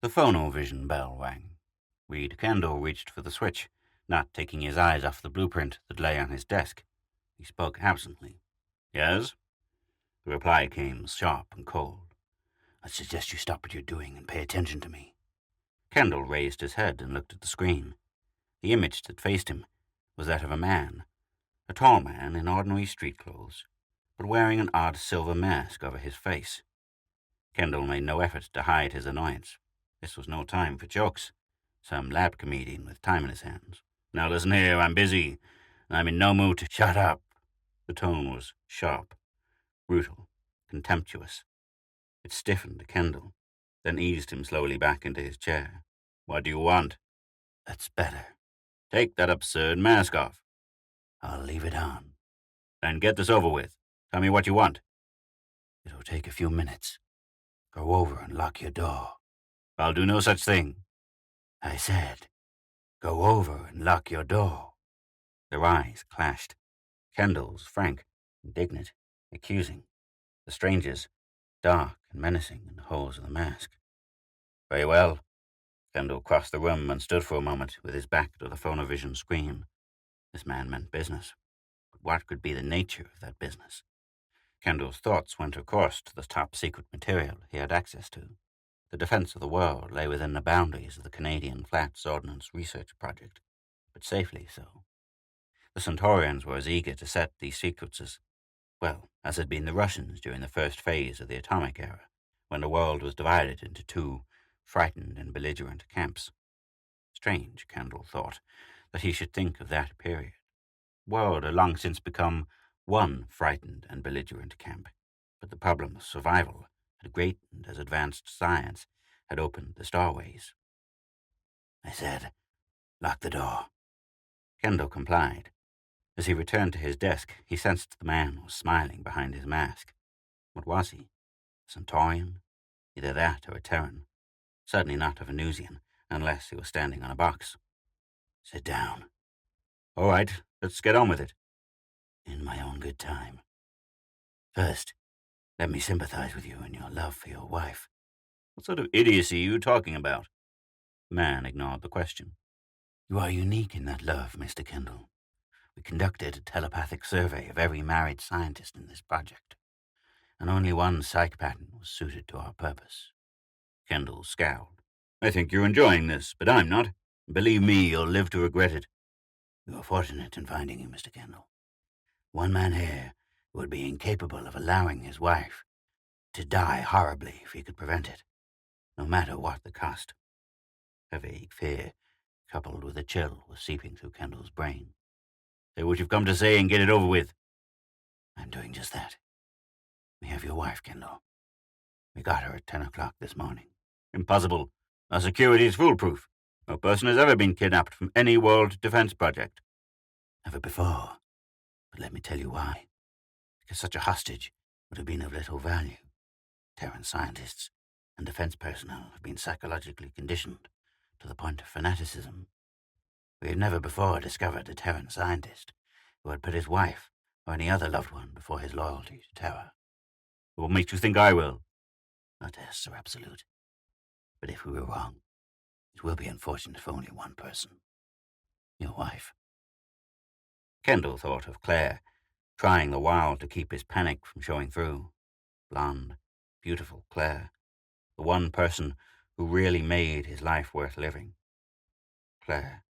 The phonovision bell rang. Reed Kendall reached for the switch, not taking his eyes off the blueprint that lay on his desk. He spoke absently. "Yes?" The reply came sharp and cold. "I suggest you stop what you're doing and pay attention to me." Kendall raised his head and looked at the screen. The image that faced him was that of a tall man in ordinary street clothes, but wearing an odd silver mask over his face. Kendall made no effort to hide his annoyance. This was no time for jokes. Some lab comedian with time in his hands. "Now listen here, I'm busy, and I'm in no mood to—" "Shut up!" The tone was sharp, brutal, contemptuous. It stiffened Kendall, then eased him slowly back into his chair. "What do you want?" "That's better." "Take that absurd mask off." "I'll leave it on." "Then get this over with. Tell me what you want." "It'll take a few minutes. Go over and lock your door." "I'll do no such thing." "I said, go over and lock your door." Their eyes clashed. Kendall's frank, indignant, accusing. The stranger's dark and menacing in the holes of the mask. "Very well." Kendall crossed the room and stood for a moment with his back to the phonovision screen. This man meant business. But what could be the nature of that business? Kendall's thoughts went, of course, to the top-secret material he had access to. The defense of the world lay within the boundaries of the Canadian Flats Ordnance Research Project, but safely so. The Centaurians were as eager to set these secrets as had been the Russians during the first phase of the atomic era, when the world was divided into two frightened and belligerent camps. Strange, Kendall thought, that he should think of that period. The world had long since become one frightened and belligerent camp, but the problem of survival had greatened as advanced science had opened the starways. "I said, lock the door." Kendall complied. As he returned to his desk, he sensed the man was smiling behind his mask. What was he? A Centaurian? Either that or a Terran. Certainly not a Venusian, unless he was standing on a box. "Sit down." "All right, let's get on with it." "In my own good time. First, let me sympathize with you in your love for your wife." "What sort of idiocy are you talking about?" The man ignored the question. "You are unique in that love, Mr. Kendall. We conducted a telepathic survey of every married scientist in this project, and only one psych pattern was suited to our purpose." Kendall scowled. "I think you're enjoying this, but I'm not. Believe me, you'll live to regret it." "You are fortunate in finding you, Mr. Kendall. One man here would be incapable of allowing his wife to die horribly if he could prevent it, no matter what the cost." A vague fear, coupled with a chill, was seeping through Kendall's brain. "Say what you've come to say and get it over with." "I'm doing just that. We have your wife, Kendall. We got her at 10 o'clock this morning." "Impossible. Our security is foolproof. No person has ever been kidnapped from any world defense project." "Never before. But let me tell you why. Because such a hostage would have been of little value. Terran scientists and defense personnel have been psychologically conditioned to the point of fanaticism. We have never before discovered a Terran scientist who had put his wife or any other loved one before his loyalty to Terra." "What makes you think I will?" "No tests are absolute. But if we were wrong, it will be unfortunate for only one person. Your wife." Kendall thought of Claire, trying the while to keep his panic from showing through. Blonde, beautiful Claire. The one person who really made his life worth living. Claire.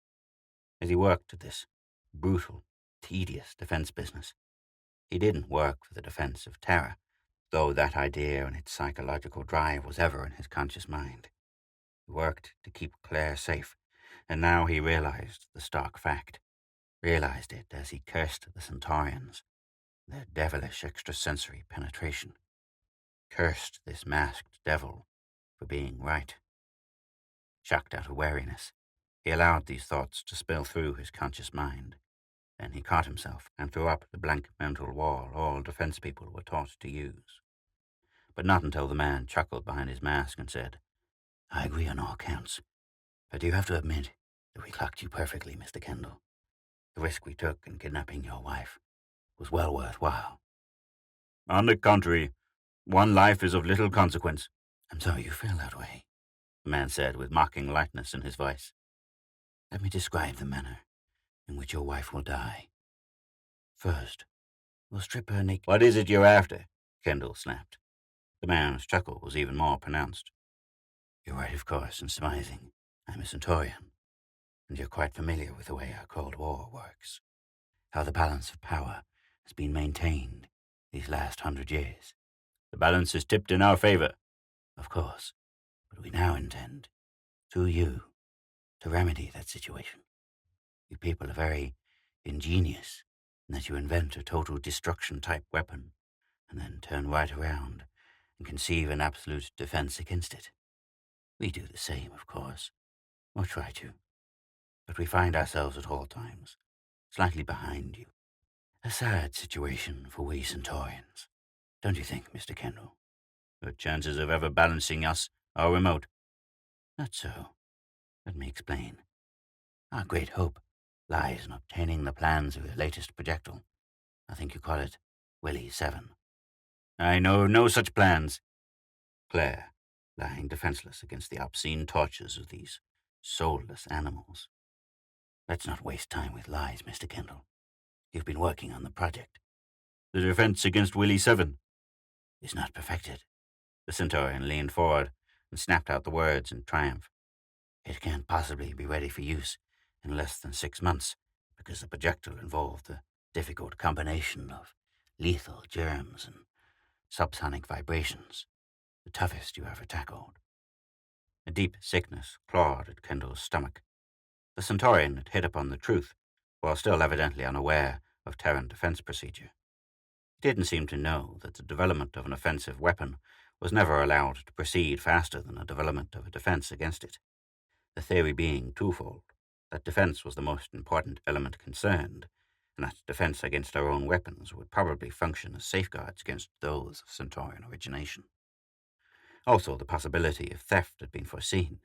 As he worked at this brutal, tedious defense business, he didn't work for the defense of Terra, though that idea and its psychological drive was ever in his conscious mind. He worked to keep Claire safe, and now he realized the stark fact. Realized it as he cursed the Centaurians, their devilish extrasensory penetration. Cursed this masked devil for being right. Shocked out of wariness, he allowed these thoughts to spill through his conscious mind. Then he caught himself and threw up the blank mental wall all defense people were taught to use. But not until the man chuckled behind his mask and said, "I agree on all counts, but you have to admit that we clocked you perfectly, Mr. Kendall. The risk we took in kidnapping your wife was well worthwhile." "On the contrary, one life is of little consequence." "I'm sorry you feel that way. the man said with mocking lightness in his voice. Let me describe the manner in which your wife will die. First, we'll strip her naked. What is it you're after? Kendall snapped. The man's chuckle was even more pronounced. You're right, of course, in surmising I'm a Centaurian, and you're quite familiar with the way our Cold War works. How the balance of power has been maintained these last 100 years. The balance is tipped in our favor. Of course, but we now intend, through you, to remedy that situation. You people are very ingenious in that you invent a total destruction-type weapon and then turn right around and conceive an absolute defense against it. We do the same, of course, or try to, but we find ourselves at all times slightly behind you. A sad situation for we Centaurians, don't you think, Mr. Kendall? The chances of ever balancing us are remote. Not so. Let me explain. Our great hope lies in obtaining the plans of your latest projectile. I think you call it Willie 7. I know no such plans. Claire, lying defenseless against the obscene tortures of these soulless animals. Let's not waste time with lies, Mr. Kendall. You've been working on the project. The defense against Willie 7 is not perfected. The Centaurian leaned forward and snapped out the words in triumph. It can't possibly be ready for use in less than 6 months, because the projectile involved a difficult combination of lethal germs and subsonic vibrations, the toughest you ever tackled. A deep sickness clawed at Kendall's stomach. The Centaurian had hit upon the truth, while still evidently unaware of Terran defense procedure. He didn't seem to know that the development of an offensive weapon was never allowed to proceed faster than the development of a defense against it. The theory being twofold, that defense was the most important element concerned, and that defense against our own weapons would probably function as safeguards against those of Centaurian origination. Also, the possibility of theft had been foreseen.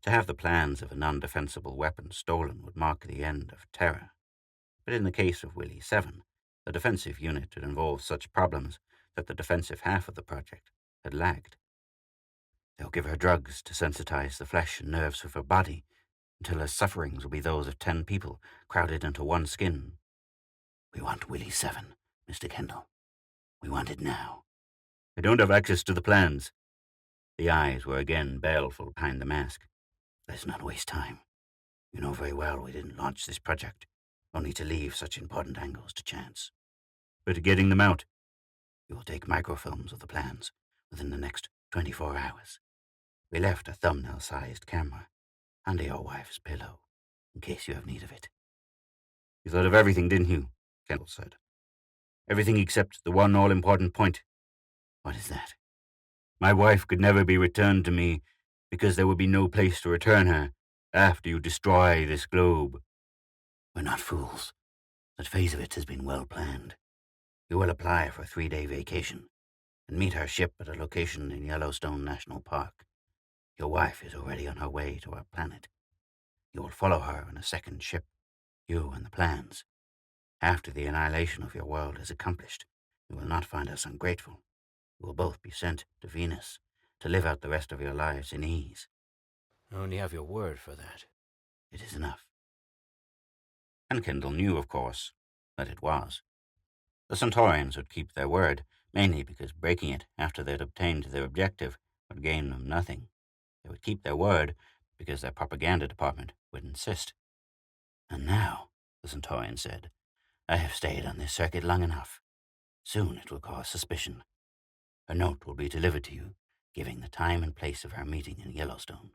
To have the plans of a non-defensible weapon stolen would mark the end of terror. But in the case of Willie 7, the defensive unit had involved such problems that the defensive half of the project had lagged. They'll give her drugs to sensitize the flesh and nerves of her body until her sufferings will be those of 10 people crowded into one skin. We want Willie 7, Mr. Kendall. We want it now. I don't have access to the plans. The eyes were again baleful behind the mask. Let's not waste time. You know very well we didn't launch this project, only to leave such important angles to chance. But getting them out. You will take microfilms of the plans within the next 24 hours. We left a thumbnail-sized camera under your wife's pillow, in case you have need of it. You thought of everything, didn't you? Kendall said. Everything except the one all-important point. What is that? My wife could never be returned to me, because there would be no place to return her after you destroy this globe. We're not fools. That phase of it has been well planned. You will apply for a 3-day vacation and meet her ship at a location in Yellowstone National Park. Your wife is already on her way to our planet. You will follow her in a second ship, you and the plans. After the annihilation of your world is accomplished, you will not find us ungrateful. You will both be sent to Venus to live out the rest of your lives in ease. I only have your word for that. It is enough. And Kendall knew, of course, that it was. The Centaurians would keep their word, mainly because breaking it after they'd obtained their objective would gain them nothing. They would keep their word because their propaganda department would insist. And now, the Centaurian said, I have stayed on this circuit long enough. Soon it will cause suspicion. A note will be delivered to you, giving the time and place of our meeting in Yellowstone.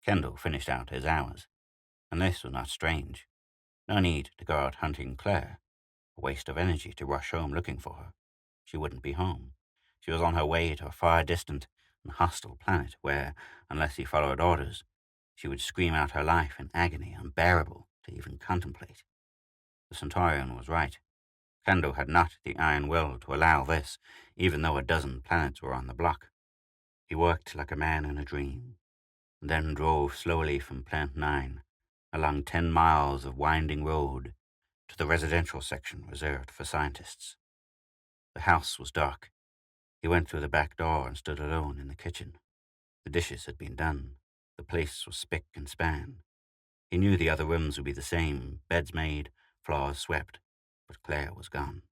Kendall finished out his hours, and this was not strange. No need to go out hunting Claire. A waste of energy to rush home looking for her. She wouldn't be home. She was on her way to a far distant and hostile planet where, unless he followed orders, she would scream out her life in agony unbearable to even contemplate. The Centaurian was right. Kendall had not the iron will to allow this, even though a dozen planets were on the block. He worked like a man in a dream, and then drove slowly from Plant 9, along 10 miles of winding road, to the residential section reserved for scientists. The house was dark. He went through the back door and stood alone in the kitchen. The dishes had been done. The place was spick and span. He knew the other rooms would be the same, beds made, floors swept, but Claire was gone.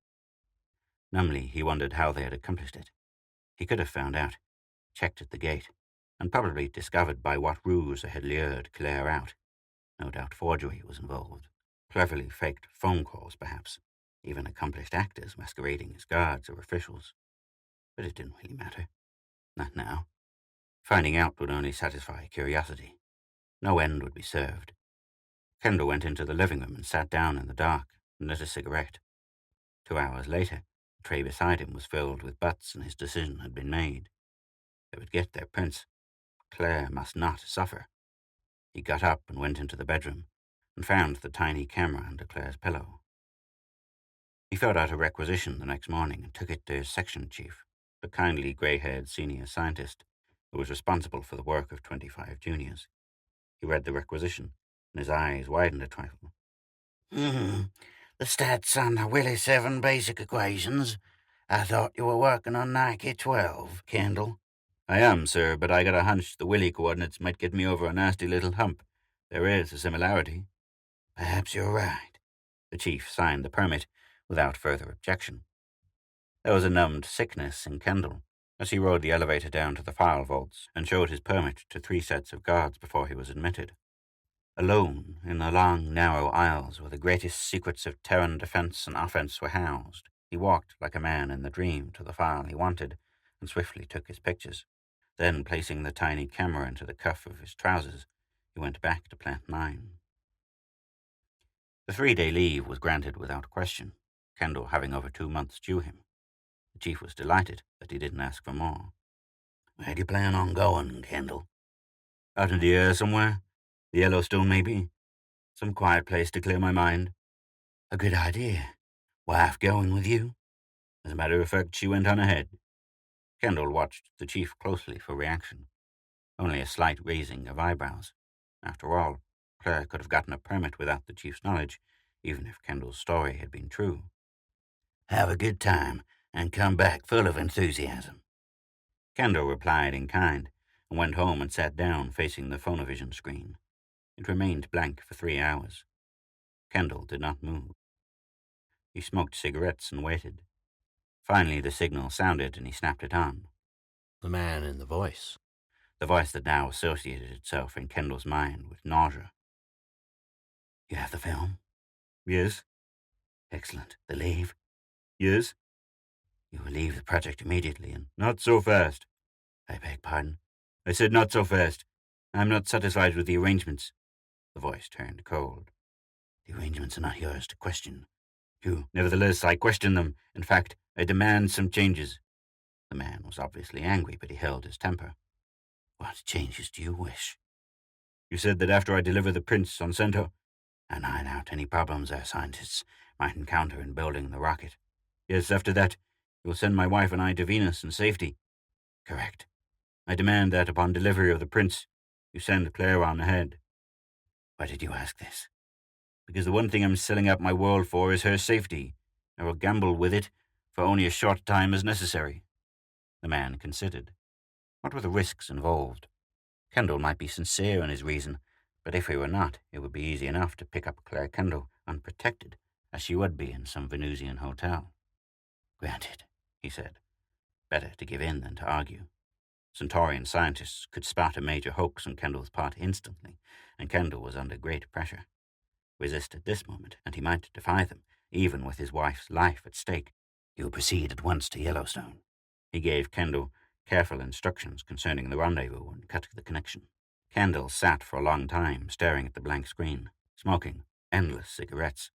Numbly, he wondered how they had accomplished it. He could have found out, checked at the gate, and probably discovered by what ruse they had lured Claire out. No doubt forgery was involved. Cleverly faked phone calls, perhaps. Even accomplished actors masquerading as guards or officials. But it didn't really matter. Not now. Finding out would only satisfy curiosity. No end would be served. Kendall went into the living room and sat down in the dark and lit a cigarette. 2 hours later, the tray beside him was filled with butts and his decision had been made. They would get their prince. Claire must not suffer. He got up and went into the bedroom and found the tiny camera under Claire's pillow. He filled out a requisition the next morning and took it to his section chief, the kindly grey-haired senior scientist who was responsible for the work of 25 juniors. He read the requisition, and his eyes widened a trifle. The stats on the Willie 7 basic equations. I thought you were working on Nike 12, Kendall. I am, sir, but I got a hunch the Willie coordinates might get me over a nasty little hump. There is a similarity. Perhaps you're right. The chief signed the permit without further objection. There was a numbed sickness in Kendall as he rode the elevator down to the file vaults and showed his permit to 3 sets of guards before he was admitted. Alone, in the long, narrow aisles where the greatest secrets of Terran defense and offense were housed, he walked like a man in the dream to the file he wanted and swiftly took his pictures. Then, placing the tiny camera into the cuff of his trousers, he went back to Plant 9. The 3-day leave was granted without question, Kendall having over 2 months due him. The chief was delighted that he didn't ask for more. Where do you plan on going, Kendall? Out in the air somewhere. The Yellowstone, maybe. Some quiet place to clear my mind. A good idea. Wife going with you? As a matter of fact, she went on ahead. Kendall watched the chief closely for reaction. Only a slight raising of eyebrows. After all, Claire could have gotten a permit without the chief's knowledge, even if Kendall's story had been true. Have a good time, and come back full of enthusiasm. Kendall replied in kind, and went home and sat down facing the phonovision screen. It remained blank for 3 hours. Kendall did not move. He smoked cigarettes and waited. Finally the signal sounded and he snapped it on. The man in the voice. The voice that now associated itself in Kendall's mind with nausea. You have the film? Yes. Excellent. The leave? Yes. You will leave the project immediately and... Not so fast. I beg pardon? I said not so fast. I am not satisfied with the arrangements. The voice turned cold. The arrangements are not yours to question. Nevertheless, I question them. In fact, I demand some changes. The man was obviously angry, but he held his temper. What changes do you wish? You said that after I deliver the prince on Centaur, and iron out any problems our scientists might encounter in building the rocket. Yes, after that, you will send my wife and I to Venus in safety. Correct. I demand that upon delivery of the prince, you send Claire on ahead. Why did you ask this? Because the one thing I'm selling out my world for is her safety. I will gamble with it for only a short time as necessary. The man considered. What were the risks involved? Kendall might be sincere in his reason, but if he were not, it would be easy enough to pick up Claire Kendall unprotected, as she would be in some Venusian hotel. Granted, he said. Better to give in than to argue. Centaurian scientists could spot a major hoax on Kendall's part instantly, and Kendall was under great pressure. Resist at this moment, and he might defy them, even with his wife's life at stake. You proceed at once to Yellowstone. He gave Kendall careful instructions concerning the rendezvous and cut the connection. Kendall sat for a long time, staring at the blank screen, smoking endless cigarettes.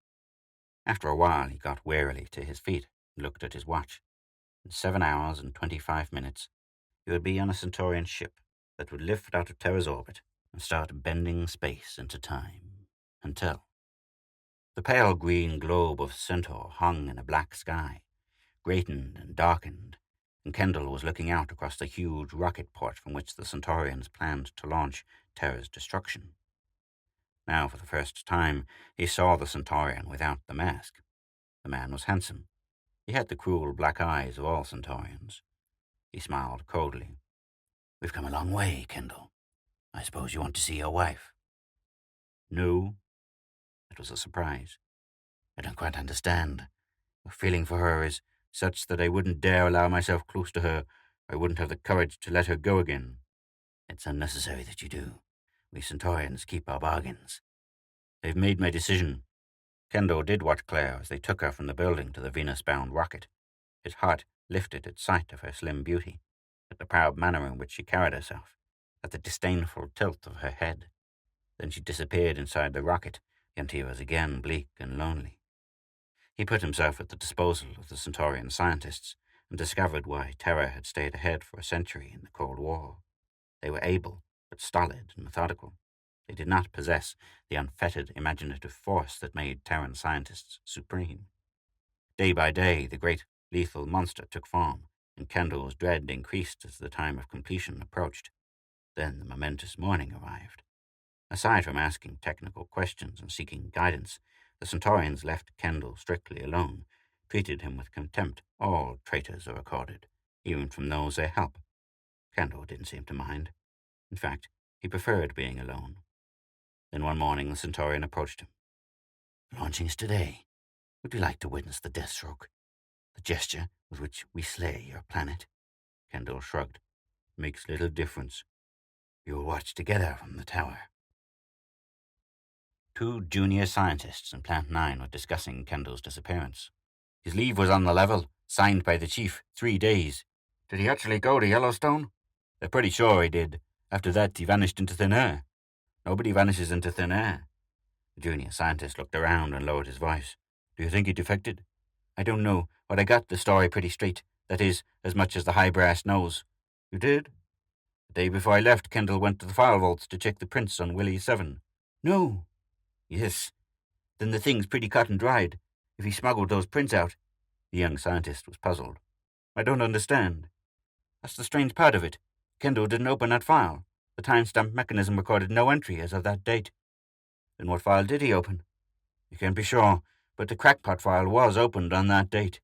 After a while, he got wearily to his feet and looked at his watch. In 7 hours and 25 minutes, he would be on a Centaurian ship that would lift out of Terra's orbit and start bending space into time, until... The pale green globe of Centaur hung in a black sky, greatened and darkened, and Kendall was looking out across the huge rocket port from which the Centaurians planned to launch Terra's destruction. Now, for the first time, he saw the Centaurian without the mask. The man was handsome. He had the cruel black eyes of all Centaurians. He smiled coldly. We've come a long way, Kendall. I suppose you want to see your wife. No. It was a surprise. I don't quite understand. My feeling for her is such that I wouldn't dare allow myself close to her. I wouldn't have the courage to let her go again. It's unnecessary that you do. We Centaurians keep our bargains. They've made my decision. Kendall did watch Claire as they took her from the building to the Venus-bound rocket. His heart lifted at sight of her slim beauty, at the proud manner in which she carried herself, at the disdainful tilt of her head. Then she disappeared inside the rocket, and he was again bleak and lonely. He put himself at the disposal of the Centaurian scientists and discovered why Terra had stayed ahead for a century in the Cold War. They were able, but stolid and methodical. They did not possess the unfettered imaginative force that made Terran scientists supreme. Day by day, the great lethal monster took form, and Kendall's dread increased as the time of completion approached. Then the momentous morning arrived. Aside from asking technical questions and seeking guidance, the Centaurians left Kendall strictly alone, treated him with contempt. All traitors are recorded, even from those they help. Kendall didn't seem to mind. In fact, he preferred being alone. Then one morning the Centaurian approached him. "The launching is today. Would you like to witness the death stroke? The gesture with which we slay your planet?" Kendall shrugged. "Makes little difference. You will watch together from the tower." 2 junior scientists in Plant 9 were discussing Kendall's disappearance. "His leave was on the level, signed by the chief, 3 days. Did he actually go to Yellowstone?" "They're pretty sure he did. After that, he vanished into thin air." "Nobody vanishes into thin air." The junior scientist looked around and lowered his voice. "Do you think he defected?" "I don't know, but I got the story pretty straight. That is, as much as the high brass knows." "You did?" "The day before I left, Kendall went to the file vaults to check the prints on Willie 7. "No." "Yes. Then the thing's pretty cut and dried. If he smuggled those prints out—" The young scientist was puzzled. "I don't understand." "That's the strange part of it. Kendall didn't open that file. The timestamp mechanism recorded no entry as of that date." "Then what file did he open?" "You can't be sure, but the crackpot file was opened on that date."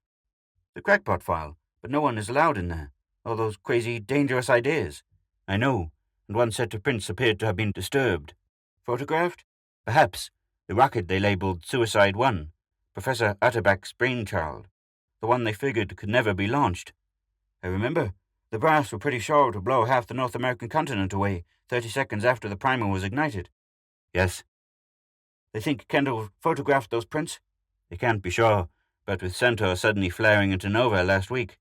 "The crackpot file? But no one is allowed in there. All those crazy, dangerous ideas." "I know, and one set of prints appeared to have been disturbed." "Photographed?" "Perhaps. The rocket they labeled Suicide 1, Professor Atterback's brainchild. The one they figured could never be launched. I remember. The brass were pretty sure to blow half the North American continent away 30 seconds after the primer was ignited." "Yes." "They think Kendall photographed those prints?" "They can't be sure, but with Centaur suddenly flaring into nova last week."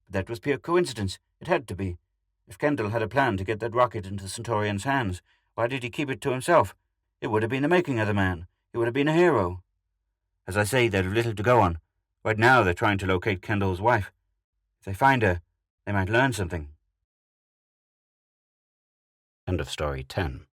"But that was pure coincidence. It had to be. If Kendall had a plan to get that rocket into the Centaurians' hands, why did he keep it to himself? It would have been the making of the man. He would have been a hero." "As I say, they've little to go on. Right now they're trying to locate Kendall's wife. If they find her, they might learn something." End of story 10.